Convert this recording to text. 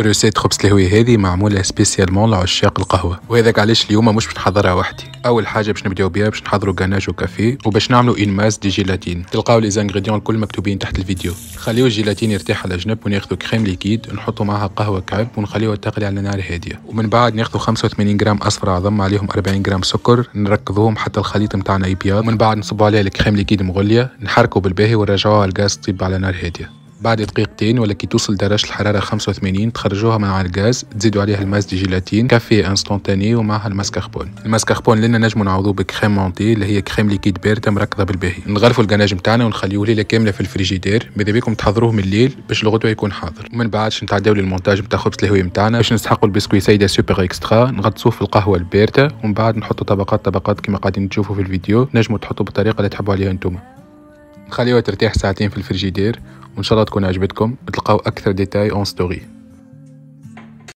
روسيت خبز الهوي هذه معموله سبيسيالمون لعشاق القهوه، وهذاك علاش اليوم مش باش نحضرها وحدي. اول حاجه باش نبداو بها باش نحضروا غاناج وكافيه، وباش نعملوا ان ماس دي جيلاتين. تلقاو لي زانغريديون الكل مكتوبين تحت الفيديو. خليو الجيلاتين يرتاح على جنب، وناخذوا كريم ليكيد نحطوا معها قهوه كعب ونخليوها تغلي على نار هاديه. ومن بعد ناخذوا 85 غرام اصفر عظم عليهم 40 غرام سكر، نركضوهم حتى الخليط نتاعنا يبيض. ومن بعد نصبوا عليه الكريم ليكيد مغليه، نحركوا بالباهي ونرجعوها على الغاز تطيب على نار هاديه. بعد دقيقتين ولا كي توصل درجة الحرارة 85 تخرجوها من على الغاز، تزيدوا عليها الماس دي جيلاتين كافيه انستونتاني ومعها الماسكاربون. الماسكاربون لنا نجمو نعوضوه بكريم مونتي اللي هي كريم ليكيد باردة مركضة بالباهي. نغرفوا الغناج نتاعنا ونخليوه ليلة كاملة في الفريجيدير، ماذا بيكم تحضروه من الليل باش الغدوة يكون حاضر. ومن بعد نتعداو للمونتاج نتاع خبز الهوي نتاعنا باش نسحقوا البسكوي سيدة سوبر اكسترا، نغطسوه في القهوة الباردة ومن بعد نحطوا طبقات كما قاعدين تشوفوا في الفيديو. نجموا تحطوا بالطريقة اللي تحبوا عليها انتم. نخليوها ترتاح ساعتين في الفريجيدير، وان شاء الله تكون عجبتكم. تلقاو اكثر ديتاي اون ستوري.